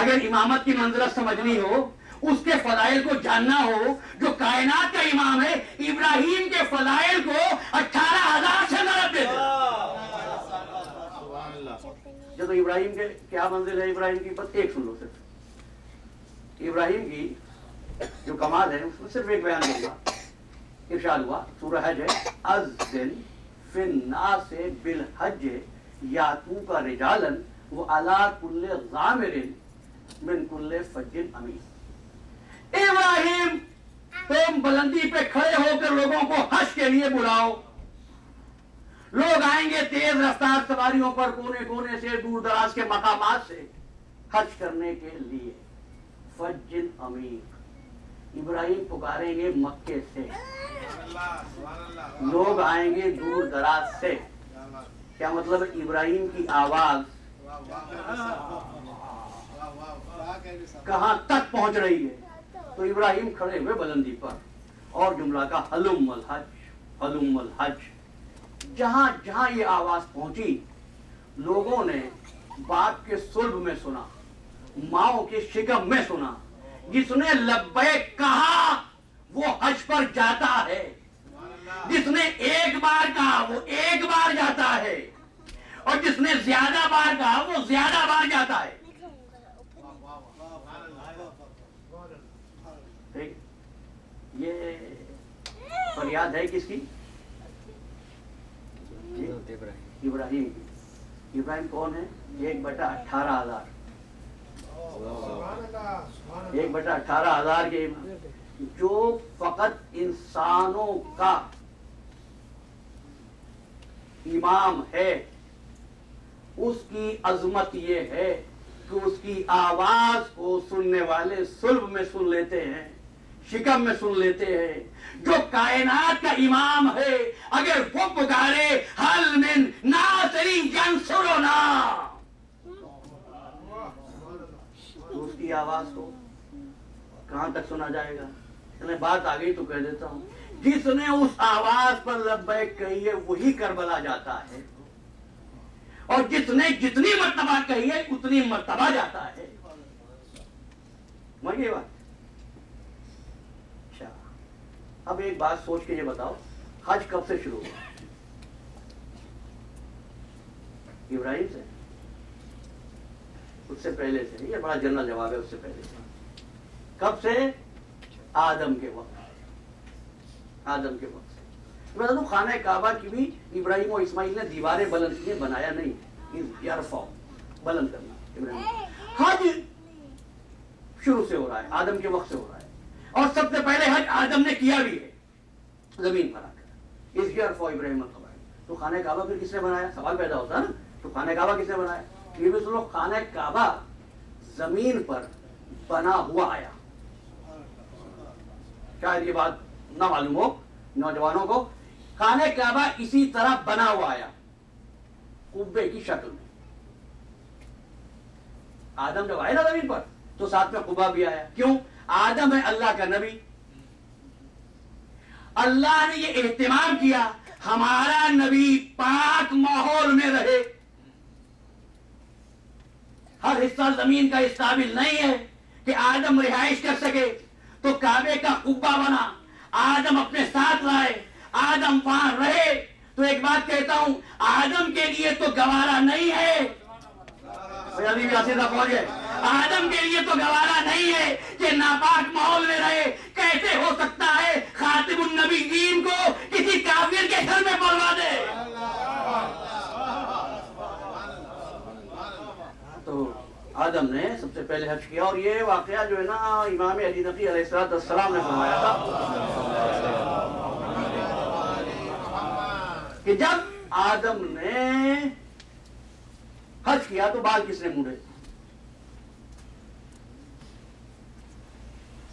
اگر امامت کی منزلت سمجھنی ہو، اس کے فضائل کو جاننا ہو، جو کائنات کا امام ہے، ابراہیم کے فضائل کو 18,000 سے ضرب دے دے۔ جو تو ابراہیم کے کیا منزل ہے ابراہیم کی، بس ایک سن لو صرف ابراہیم کی جو کمال ہے، اس میں صرف ایک بیان کروں گا۔ ارشاد ہوا سورہ حج ہے، اذن فی الناس بالحج یاتوک رجالا وعلی کل ضامر من کل فج عمیق۔ ابراہیم تم بلندی پہ کھڑے ہو کر لوگوں کو حج کے لیے بلاؤ، لوگ آئیں گے تیز رفتار سواریوں پر کونے کونے سے، دور دراز کے مقامات سے حج کرنے کے لیے۔ فج عمیق، ابراہیم پکاریں گے مکے سے، لوگ آئیں گے دور دراز سے۔ کیا مطلب ہے؟ ابراہیم کی آواز کہاں تک پہنچ رہی ہے؟ تو ابراہیم کھڑے ہوئے بلندی پر اور جملہ کا ہلم الحج ہلم الحج۔ جہاں جہاں یہ آواز پہنچی، لوگوں نے باپ کے صلب میں سنا، ماؤں کے شکم میں سنا۔ جس نے لبیک کہا وہ حج پر جاتا ہے، جس نے ایک بار کہا وہ ایک بار جاتا ہے، اور جس نے زیادہ بار کہا وہ زیادہ بار جاتا ہے۔ یہ فریاد ہے کس کی؟ ابراہیم کی۔ ابراہیم کون ہے؟ 1/18,000، 1/18,000 کے امام، جو فقط انسانوں کا امام ہے۔ اس کی عظمت یہ ہے کہ اس کی آواز کو سننے والے صلب میں سن لیتے ہیں، شکم میں سن لیتے ہیں۔ جو کائنات کا امام ہے، اگر وہ پکارے حل من ناصر ینصرنا، تو اس کی آواز کو کہاں تک سنا جائے گا؟ میں بات آ گئی تو کہہ دیتا ہوں، جس نے اس آواز پر لبیک کہی ہے وہی کربلا جاتا ہے، اور جس نے جتنی مرتبہ کہی ہے اتنی مرتبہ جاتا ہے۔ مجھے بات اچھا، اب ایک بات سوچ کے یہ بتاؤ، حج کب سے شروع ہوا؟ ابراہیم سے؟ اس سے پہلے سے؟ یہ بڑا جنرل جواب ہے، اس سے پہلے سے۔ کب سے؟ آدم کے وقت، آدم کے وقت سے۔ میں بتا دوں، خانہ کعبہ کی بھی ابراہیم و اسماعیل نے دیواریں بلند کی، بنایا نہیں، یرفع بلند کرنا ابراہیم۔ حج شروع سے ہو رہا ہے، آدم کے وقت سے ہو رہا ہے، اور سب سے پہلے حج آدم نے کیا بھی ہے زمین پر آ کر، اس یرفع ابراہیم القواعد۔ تو خانہ کعبہ پھر کس نے بنایا؟ سوال پیدا ہوتا ہے نا، تو خانہ کعبہ کس نے بنایا؟ یہ بھی سنو، خانہ کعبہ زمین پر بنا ہوا آیا۔ شاید یہ بات نہ معلوم ہو نوجوانوں کو، خانہ کعبہ اسی طرح بنا ہوا آیا، قبے کی شکل میں۔ آدم جب آئے نا زمین پر تو ساتھ میں قبا بھی آیا۔ کیوں؟ آدم ہے اللہ کا نبی، اللہ نے یہ اہتمام کیا ہمارا نبی پاک ماحول میں رہے۔ ہر حصہ زمین کا اس قابل نہیں ہے کہ آدم رہائش کر سکے، تو کعبے کا قبہ بنا، آدم اپنے ساتھ لائے، آدم وہاں رہے۔ تو ایک بات کہتا ہوں، آدم کے لیے تو گوارا نہیں ہے، آدم کے لیے تو گوارا نہیں ہے کہ ناپاک ماحول میں رہے۔ کیسے ہو سکتا ہے خاتم النبیین کو کسی کافر کے گھر میں پڑوا دے؟ تو آدم نے سب سے پہلے حج کیا، اور یہ واقعہ جو ہے نا امام علی نقی علیہ السلام نے فرمایا تھا کہ جب آدم نے حج کیا تو بال کس نے مونڈے؟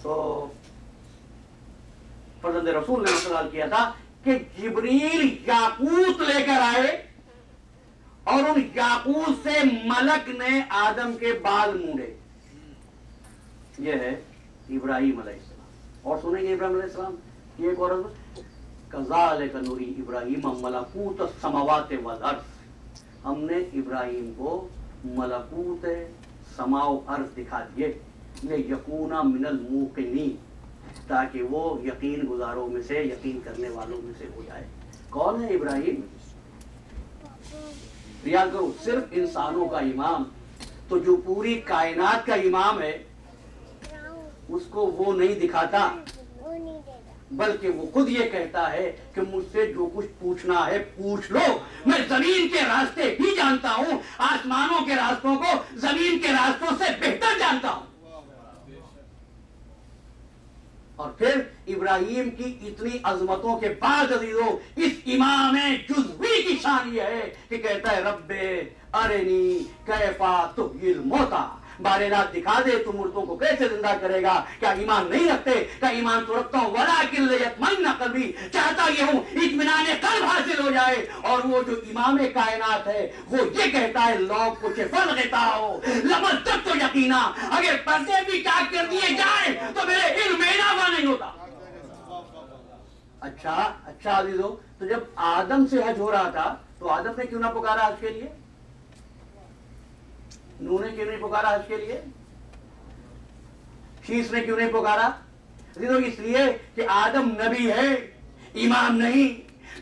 تو فرزند رسول نے سوال کیا تھا کہ جبریل یاقوت لے کر آئے، اور ان یاقوت سے ملک نے آدم کے بال مونڈے۔ یہ ہے ابراہیم علیہ السلام۔ اور سنیں گے ابراہیم علیہ السلام کی ایک اور کذالک نوری ابراہیم ملکوت السماوات والارض، ہم نے ابراہیم کو ملکوت समाओ अर्ज दिखा दिए, ले यकूना मिनल मूकिनीन, ताकि वो यकीन गुजारों में से, यकीन करने वालों में से हो जाए। कौन है इब्राहिम? याद करो, सिर्फ इंसानों का इमाम, तो जो पूरी कायनात का इमाम है उसको वो नहीं दिखाता, बल्कि वो खुद ये कहता है कि मुझसे जो कुछ पूछना है पूछ लो, मैं जमीन के रास्ते ही जानता हूं, आसमानों के रास्तों को जमीन के रास्तों से बेहतर जानता हूं। और फिर इब्राहिम की इतनी अजमतों के बाद अजीजों, इस इमाम जुज़वी की शान ये है कि कहता है रब्बे अरेनी कैफा तुहिल मौता, बारे रात दिखा दे तू मुर्दों को कैसे जिंदा करेगा। क्या ईमान नहीं रखते? क्या ईमान तो रखता हूं, वलाकिन लियत्मइन्ना कल्बी, चाहता ये हूं इत्मीनान कल्ब हासिल हो जाए। और वो जो इमाम कायनात है वो ये कहता है लोग कुछ फल देता हो लमन तक तो यकीना, अगर पर्दे भी काट कर दिए जाए तो मेरे इल्म में इजाफा नहीं होता। अच्छा अजीजों, तो जब आदम से हज हो रहा था तो आदम ने क्यों ना पुकारा हज के लिए? नूह ने क्यों नहीं पुकारा हज के लिए? शीश ने क्यों नहीं पुकारा? इसलिए कि आदम नबी है, इमाम नहीं।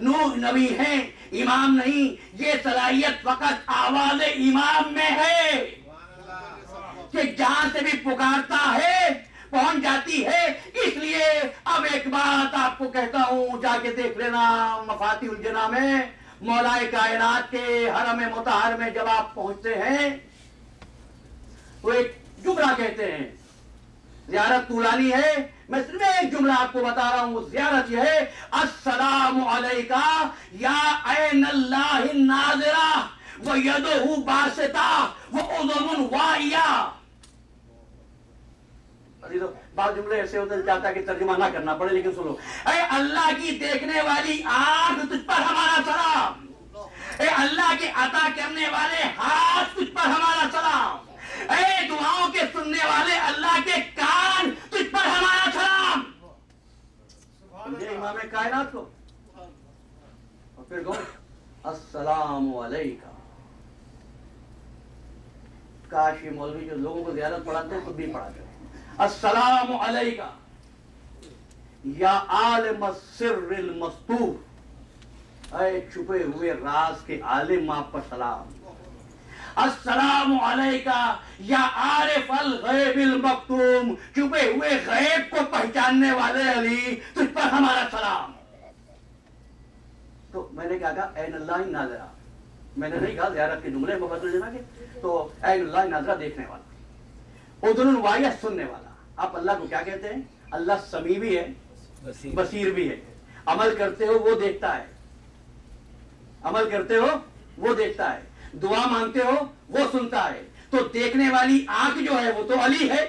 नूह नबी है, इमाम नहीं। ये सलाहियत फकत आवाज इमाम में है कि जहां से भी पुकारता है पहुंच जाती है। इसलिए अब एक बात आपको कहता हूं, जाके देख लेना मफातिहुल जना में, मौलाए कायनात के हरम मुतहर में जब आप पहुंचते हैं तो एक जुमला कहते हैं, ज़ियारत तूलानी है, मैं सिर्फ एक जुमला आपको बता रहा हूं। ज़ियारत यह है, अस्सलामु अलैका या ऐनल्लाहि नाज़िरा व यदहु बासिता व उज़ुनुन वाइया। तो बात जुमले ऐसे होते हैं चाहता कि तर्जुमा ना करना पड़े, लेकिन सुनो। ऐ अल्लाह की देखने वाली आंख तुझ पर हमारा सलाम, ऐ अल्लाह के अता करने वाले हाथ तुझ पर हमारा सलाम, ऐ दुआओं के सुनने वाले अल्लाह के कान तुझ पर हमारा सलाम। समझे इमाम कायनात को? और फिर कौन? अस्सलामु अलैका। काश ये मौलवी जो लोगों को ज़ियारत पढ़ाते हैं खुद भी पढ़ाते हैं। अस्सलामु अलैका या आलिम सिर्रिल मस्तूर, ऐ छुपे हुए राज के आलिम आप पर सलाम। अस्सलामु अलैका या आरिफल गैबिल मक्तूम, छुपे हुए गैब को पहचानने वाले अली तुझ पर हमारा सलाम। तो मैंने क्या कहा? ऐनल्लाहि नाज़िरा। मैंने नहीं कहा ज़ियारत के जुमले मुफस्सिर जना के, तो ऐनल्लाहि नाज़िरा देखने वाला, उज़ुनुन वाइया सुनने वाला। आप अल्लाह को क्या कहते हैं? अल्लाह समी भी है, बसीर भी है। अमल करते हो वो देखता है, अमल करते हो वो देखता है, दुआ मांगते हो वो सुनता है। तो देखने वाली आंख जो है वो तो अली है,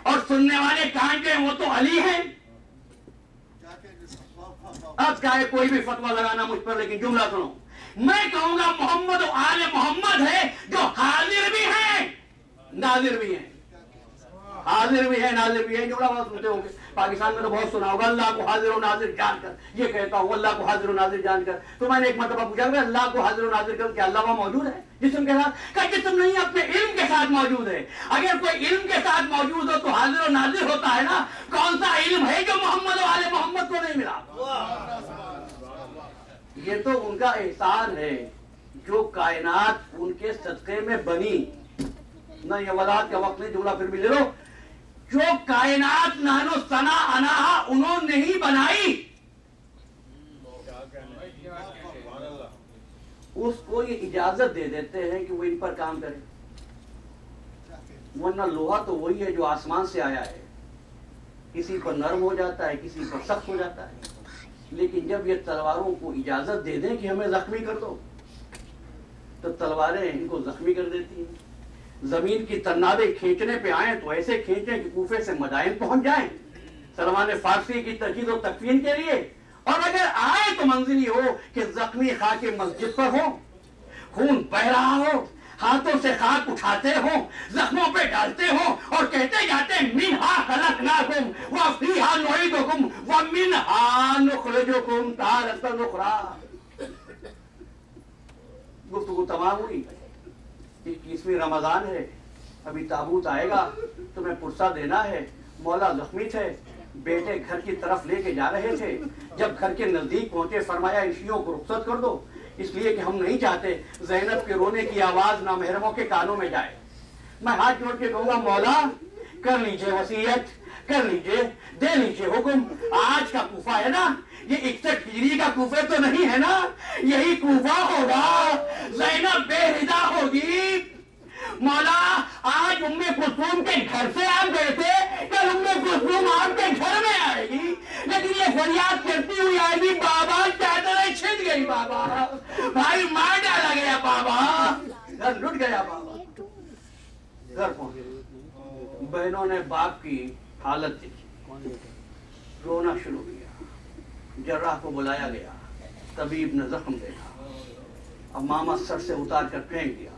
और सुनने वाले कान जो है वो तो अली है। अब चाहे कोई भी फतवा लगाना मुझ पर, लेकिन जुमला सुनो। मैं कहूंगा मोहम्मद और आले मोहम्मद है जो हाजिर भी है नाजिर भी है, हाजिर भी है नाजिर भी है। जुमला बहुत सुनते होंगे, पाकिस्तान में तो बहुत सुना होगा, अल्लाह को हाजिर और नाजिर जानकर। ये कहता हूँ अल्लाह को हाजिर और नाजिर जानकर। तो मैंने एक मतलब पूछा, अल्लाह को हाजिर और नाजिर कर, क्या अल्लाह वहां मौजूद है जिस्म के साथ? क्या जिस्म नहीं, अपने इल्म के साथ मौजूद है। अगर कोई इल्म के साथ मौजूद हो तो हाजिर और नाजिर होता है ना। कौन सा इल्म है जो मोहम्मद और आले मोहम्मद को नहीं मिला? ये तो उनका एहसान है जो कायनात उनके सदक़े में बनी। ना ये वलाद का वक्त नहीं, जुमला फिर भी ले लो। जो कायनात नानो सना अनाहा उन्होंने ही बनाई, उसको ये इजाजत दे देते हैं कि वो इन पर काम करे। वरना लोहा तो वही है जो आसमान से आया है, किसी पर नरम हो जाता है, किसी पर सख्त हो जाता है। लेकिन जब ये तलवारों को इजाजत दे दें कि हमें जख्मी कर दो, तो तलवारें इनको जख्मी कर देती हैं। जमीन की तन्नाबे खींचने पे आए तो ऐसे खींचें कि कूफे से मदाइन पहुंच जाएं, सलमान फारसी की तकीद और तकफीन के लिए। और अगर आए तो मंजिल हो कि जख्मी खाके मस्जिद पर हो, खून बह रहा हो, हाथों से खाक उठाते हो, जख्मों पे डालते हो और कहते जाते मिनहा खलकनाकुम व फीहा नुईदुकुम व मिनहा नुखरिजुकुम तारतन उखरा। गुफ्तगू तमाम हुई। 21वीं रमजान है, अभी ताबूत आएगा, तुम्हें पुरसा देना है। मौला जख्मी थे, बेटे घर की तरफ लेके जा रहे थे, जब घर के नजदीक पहुंचे फरमाया इन शियों को रुखसत कर दो, इसलिए कि हम नहीं चाहते ज़ैनब के रोने की आवाज नामहरमों के कानों में जाए। मैं हाथ जोड़ के कहूंगा मौला कर लीजिए वसीयत, कर लीजिए, दे लीजिए हुक्म। आज का कूफा है ना, ये 61 हिजरी का कूफे तो नहीं है ना, यही कूफा होगा, ज़ैनब बेहिदा होगी। मौला आज उम्मे कुलसूम के घर से आप गए थे, कल उम्मे कुलसूम आपके घर में आएगी, लेकिन ये फरियाद करती हुई आएगी बाबा चादरें छिद गई, बाबा भाई मार डाला गया, बाबा घर लुट गया, बाबा। घर पहुंचे, बहनों ने बाप की हालत देखी, रोना शुरू किया। जर्राह को बुलाया गया, तबीब ने जख्म देखा, अब मामा सर से उतार कर फेंक दिया।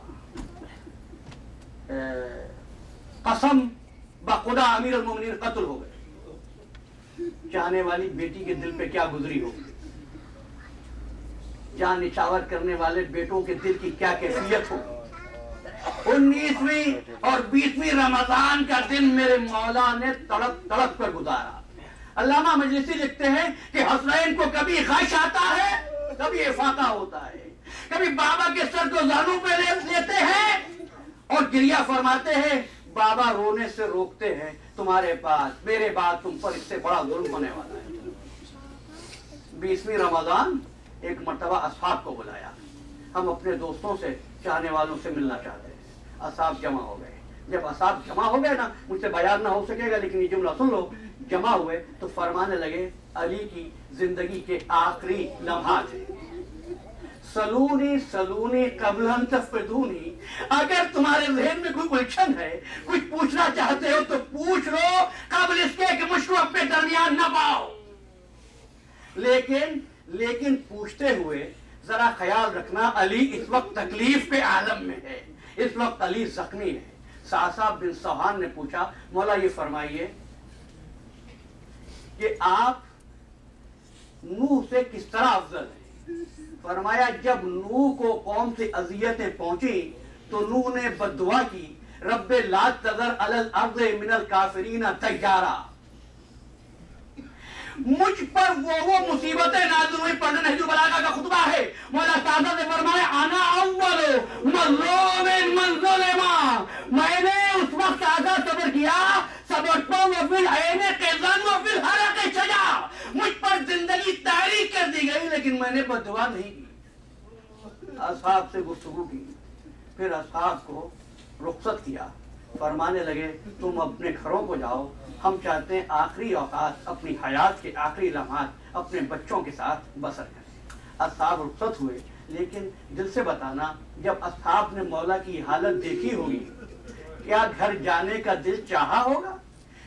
कसम बखुदा अमीर अल मोमिनीन कत्ल हो गए। चाहने वाली बेटी के दिल पे क्या गुजरी होगी, जान निछावर करने वाले बेटों के दिल की क्या कैफियत होगी। 19वीं और 20वीं रमजान का दिन मेरे मौला ने तड़प तड़प कर गुजारा। अल्लामा मजलिसी लिखते हैं कि हसनैन को कभी ख्वाहिश आता है, कभी इफाका होता है, कभी बाबा के सर को जानू पे लेते हैं और गिरिया फरमाते हैं, बाबा रोने से रोकते हैं, तुम्हारे पास मेरे बाद तुम पर इससे बड़ा जुल्म होने वाला है। 20वीं रमजान एक मर्तबा असहाब को बुलाया, हम अपने दोस्तों से चाहने वालों से मिलना चाहते हैं। असहाब जमा हो गए, जब असहाब जमा हो गए ना, मुझसे बयान ना हो सकेगा लेकिन ये जुमला सुन लो, जमा हुए तो फरमाने लगे अली की जिंदगी के आखिरी लम्हात है, सलूनी सलूनी कबलन तफदूनी, अगर तुम्हारे जहन में कोई उलझन है, कुछ पूछना चाहते हो तो पूछ लो, कबल इसके कि मुझको अपने दरमियान न पाओ। लेकिन पूछते हुए जरा ख्याल रखना, अली इस वक्त तकलीफ के आलम में है, इस वक्त अली जख्मी है। सासाब बिन सौहान ने पूछा, मौला ये फरमाइए कि आप नूह से किस तरह अफजल है। फरमाया जब नूह को कौम से अजियतें पहुंची तो नूह ने बद्दुआ की, रब्बे ला तज़र अलल अर्ज़ मिनल काफिरीना तय्यारा, मुझ पर वो मुसीबतें नाज़िल हुई। पढ़ने नहजुल बलागा का खुतबा है, मौला सादा ने फरमाया आना अव्वल मज़लूमिन मन ज़ुलिमा, मैंने उस वक्त आजा सब्र किया, सबरतो व फिल ऐने क़िज़न व फिल हरक़ शजा, मुझ पर जिंदगी तारीक कर दी गई लेकिन मैंने बद्दुआ नहीं की। असहाब से गुफ्तगू की, फिर असहाब को रुखसत किया, फरमाने लगे तुम अपने घरों को जाओ, हम चाहते हैं आखिरी औकात अपनी हयात के आखिरी लम्हात अपने बच्चों के साथ बसर करें। असहाब रुखसत हुए, लेकिन दिल से बताना, जब असहाब ने मौला की हालत देखी होगी, क्या घर जाने का दिल चाहा होगा?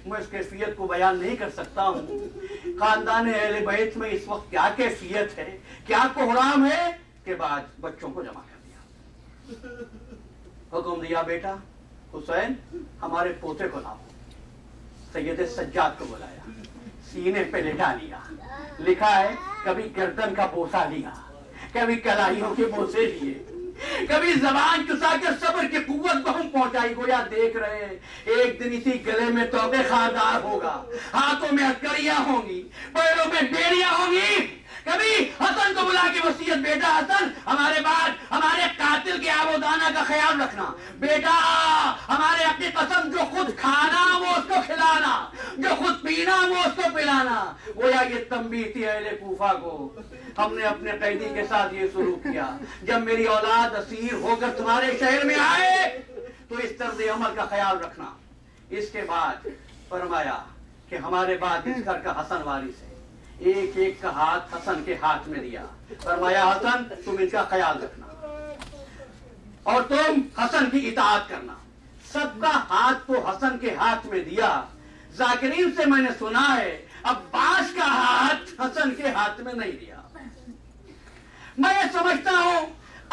मैं इस कैफियत को बयान नहीं कर सकता हूँ। खानदान अहले बैत में इस वक्त क्या कैफियत है, क्या कोहराम है, के बाद बच्चों को जमा कर दिया, हुक्म दिया बेटा हुसैन हमारे पोते को लाओ। सैयद सज्जाद को बुलाया, सीने पे लिटा लिया, लिखा है कभी गर्दन का बोसा लिया, कभी कलाइयों के बोसे लिए, कभी जबान चुसा कर सब्र की कुव्वत बहुम पहुंचाई। गोया देख रहे एक दिन इसी गले में तौबे खारदार होगा, हाथों में हथकड़ियां होंगी, पैरों में बेड़ियां होंगी। कभी हसन को बुला के वसीयत, बेटा हसन हमारे बाद हमारे कातिल के आबोदाना का ख्याल रखना, बेटा हमारे अपनी कसम, जो खुद खाना वो उसको खिलाना, जो खुद पीना वो उसको पिलाना। गोया ये तंबीह थी अहले कूफा को। हमने अपने कैदी के साथ ये शुरू किया, जब मेरी औलाद असीर होकर तुम्हारे शहर में आए तो इस तर्ज अमल का ख्याल रखना। इसके बाद फरमाया कि हमारे बाद इस घर का हसन वारिस है, एक एक का हाथ हसन के हाथ में दिया, फरमाया हसन तुम इनका ख्याल रखना और तुम हसन की इताअत करना। सबका हाथ तो हसन के हाथ में दिया। जाकिरीन से मैंने सुना है अब्बास का हाथ हसन के हाथ में नहीं दिया। मैं ये समझता हूं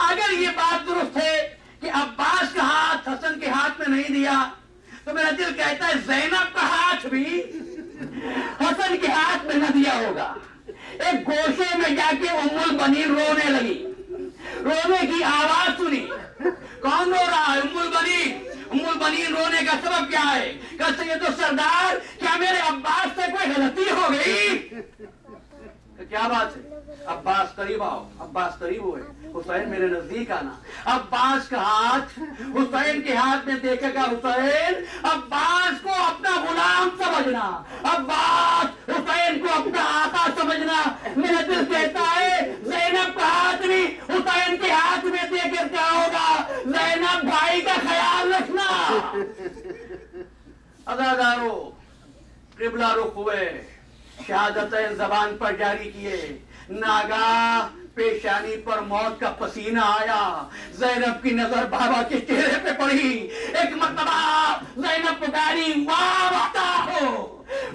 अगर ये बात दुरुस्त है कि अब्बास का हाथ हसन के हाथ में नहीं दिया, तो मेरा दिल कहता है ज़ैनब का हाथ भी हसन के हाथ में न दिया होगा। एक गोशे में जाके उम्मुल बनीन रोने लगी, रोने की आवाज सुनी, कौन रो रहा है? उम्मुल बनीन रोने का सबब क्या है? कि सैयदो सरदार, क्या मेरे अब्बास से कोई गलती हो गई? क्या बात है? अब्बास करीब आओ, अब्बास करीब हुए, हुसैन मेरे नजदीक आना। अब्बास का हाथ हुसैन के हाथ में देखेगा हुसैन, अब्बास को अपना गुलाम समझना, अब्बास हुसैन को अपना आका समझना। मेरा दिल कहता है ज़ैनब का हाथ भी हुसैन के हाथ में देकर क्या होगा? ज़ैनब भाई का ख्याल रखना। अज़ादारो क़िबला रुख हुए, शहादतैन ज़बान पर जारी किए, नागा पेशानी पर मौत का पसीना आया। ज़ैनब की नजर बाबा के चेहरे पे पड़ी। एक मर्तबा ज़ैनब पुकारी, वाह वाता हो।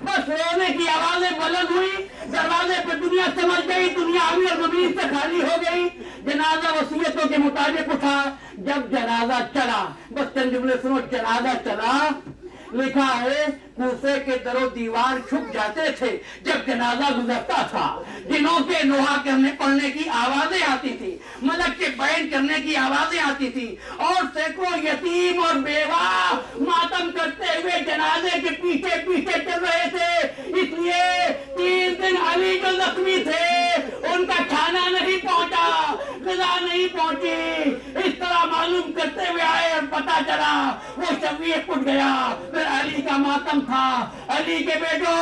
बस रोने की आवाजें बुलंद हुई, दरवाजे पे दुनिया समझ गई, दुनिया अमीर ज़मीन से खाली हो गई। जनाजा वसीयतों के मुताबिक उठा। जब जनाजा चला, बस चंद जुमले सुनो, जनाजा चला, लिखा है कूफे के दरो दीवार छुप जाते थे जब जनाजा गुजरता था। जिनों के नोहा करने पढ़ने की आवाजें आती थी, मलक के बैन करने की आवाजें आती थी, और सैकड़ों यतीम और बेवा मातम करते हुए जनाजे के पीछे पीछे चल रहे थे। इसलिए 3 दिन अली जो जख्मी थे उनका खाना नहीं पहुंचा, ग़िज़ा नहीं पहुंची। इस तरह मालूम करते हुए आए और पता चला वो शबीर उठ गया। फिर अली का मातम था। अली के बेटो,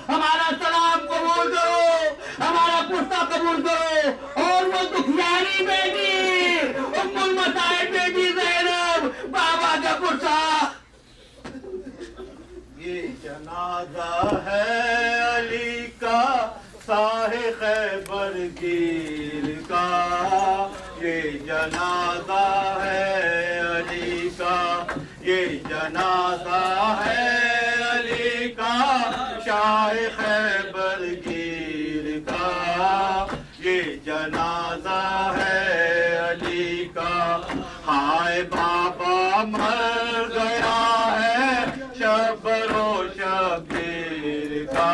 हमारा सलाम कबूल करो, हमारा पुरसा कबूल करो। और वो दुखियारी बेटी, उम्मुल मसाइब बेटी ज़ैनब, बाबा का पुरसा। ये जनाजा है अली का, साहे खैबर गिर का। ये जनाजा है अली का, ये जनाजा है अली का, शाह खैबर गिर का। ये जनाजा है अली का, हाय बाबा मर गया है शबरो शबीर का।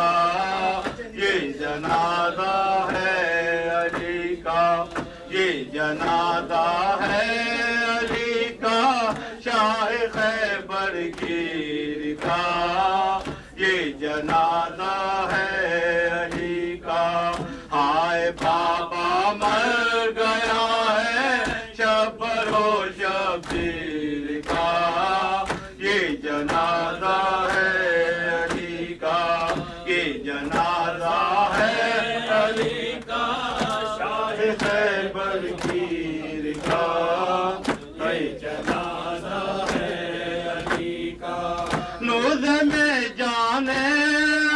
ये जनाजा है अली का, ये जनाजा है अली का, शाह खैबर गिर का। ये जनाजा है अली का, हाय बाबा मर गया है शबरो शबीर का। ये जनाजा है अली का, ये जनाजा है अली का, शाह खैबर गिर का। ये जनाजा है अली का, नूज़ में जाने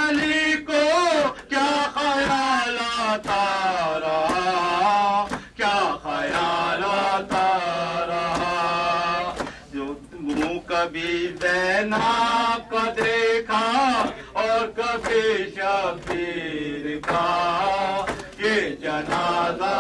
अली को क्या ख्याल आता रहा, क्या ख्याल आता रहा। जो मुँह कभी ज़ैनब का देखा और कभी शबीर का। ये जनाजा